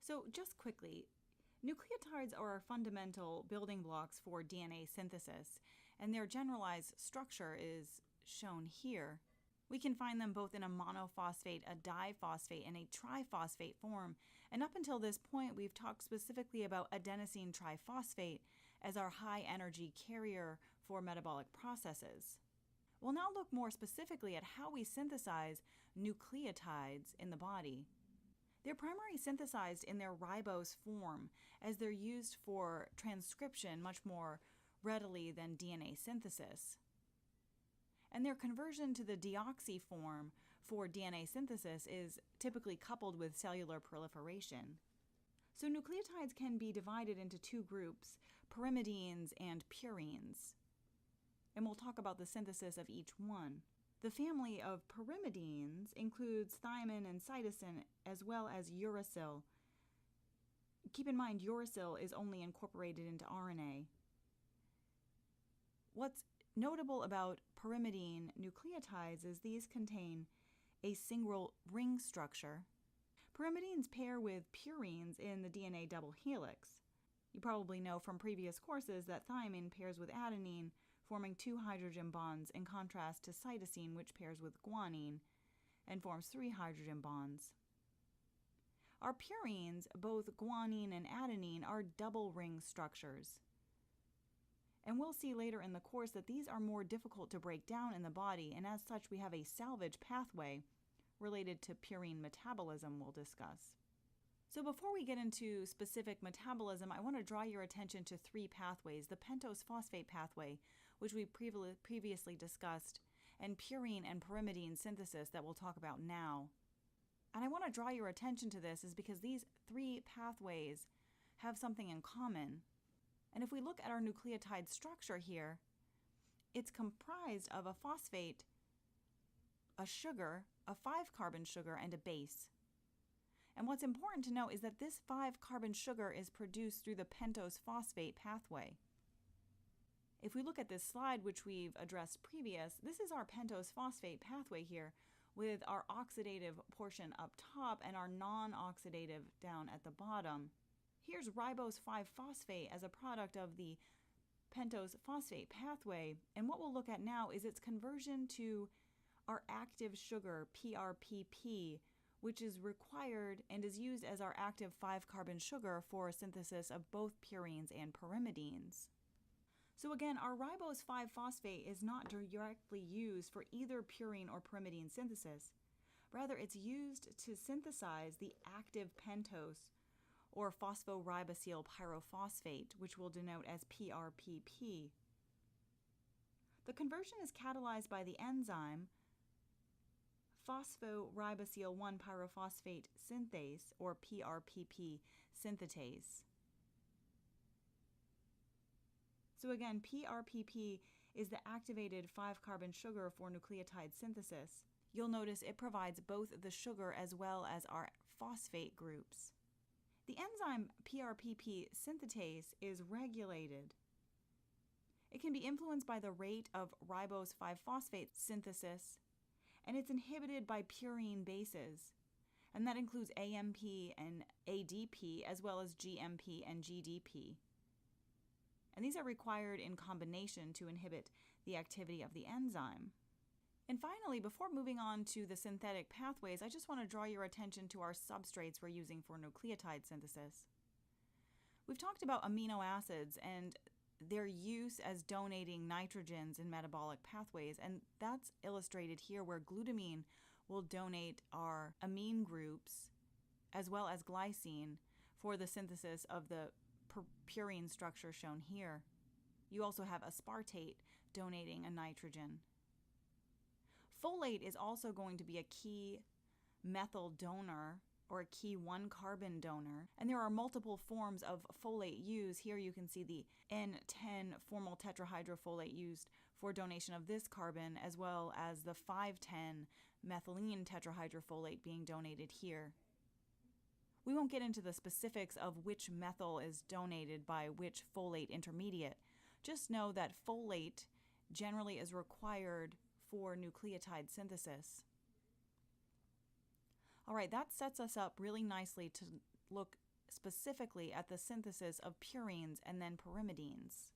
So just quickly, nucleotides are fundamental building blocks for DNA synthesis, and their generalized structure is shown here. We can find them both in a monophosphate, a diphosphate, and a triphosphate form. And up until this point, we've talked specifically about adenosine triphosphate as our high-energy carrier for metabolic processes. We'll now look more specifically at how we synthesize nucleotides in the body. They're primarily synthesized in their ribose form, as they're used for transcription much more readily than DNA synthesis. And their conversion to the deoxy form for DNA synthesis is typically coupled with cellular proliferation. So nucleotides can be divided into two groups, pyrimidines and purines. And we'll talk about the synthesis of each one. The family of pyrimidines includes thymine and cytosine, as well as uracil. Keep in mind, uracil is only incorporated into RNA. What's notable about pyrimidine nucleotides is these contain a single ring structure. Pyrimidines pair with purines in the DNA double helix. You probably know from previous courses that thymine pairs with adenine, forming 2 hydrogen bonds, in contrast to cytosine, which pairs with guanine and forms 3 hydrogen bonds. Our purines, both guanine and adenine, are double ring structures. And we'll see later in the course that these are more difficult to break down in the body, and as such we have a salvage pathway related to purine metabolism we'll discuss. So before we get into specific metabolism, I want to draw your attention to 3 pathways: the pentose phosphate pathway, which we previously discussed, and purine and pyrimidine synthesis that we'll talk about now. And I want to draw your attention to this is because these 3 pathways have something in common. And if we look at our nucleotide structure here, it's comprised of a phosphate, a sugar, a 5-carbon sugar, and a base. And what's important to note is that this 5-carbon sugar is produced through the pentose phosphate pathway. If we look at this slide, which we've addressed previous, this is our pentose phosphate pathway here, with our oxidative portion up top and our non-oxidative down at the bottom. Here's ribose 5-phosphate as a product of the pentose phosphate pathway, and what we'll look at now is its conversion to our active sugar, PRPP, which is required and is used as our active 5-carbon sugar for synthesis of both purines and pyrimidines. So again, our ribose 5-phosphate is not directly used for either purine or pyrimidine synthesis. Rather, it's used to synthesize the active pentose, or phosphoribosyl pyrophosphate, which we'll denote as PRPP. The conversion is catalyzed by the enzyme phosphoribosyl 1-pyrophosphate synthase, or PRPP synthetase. So again, PRPP is the activated 5-carbon sugar for nucleotide synthesis. You'll notice it provides both the sugar as well as our phosphate groups. The enzyme PRPP synthetase is regulated. It can be influenced by the rate of ribose 5-phosphate synthesis, and it's inhibited by purine bases, and that includes AMP and ADP, as well as GMP and GDP. And these are required in combination to inhibit the activity of the enzyme. And finally, before moving on to the synthetic pathways, I just want to draw your attention to our substrates we're using for nucleotide synthesis. We've talked about amino acids and their use as donating nitrogens in metabolic pathways, and that's illustrated here where glutamine will donate our amine groups as well as glycine for the synthesis of the purine structure shown here. You also have aspartate donating a nitrogen. Folate is also going to be a key methyl donor or a key 1-carbon donor, and there are multiple forms of folate used. Here you can see the N10 formal tetrahydrofolate used for donation of this carbon, as well as the 510 methylene tetrahydrofolate being donated here. We won't get into the specifics of which methyl is donated by which folate intermediate. Just know that folate generally is required for nucleotide synthesis. All right, that sets us up really nicely to look specifically at the synthesis of purines and then pyrimidines.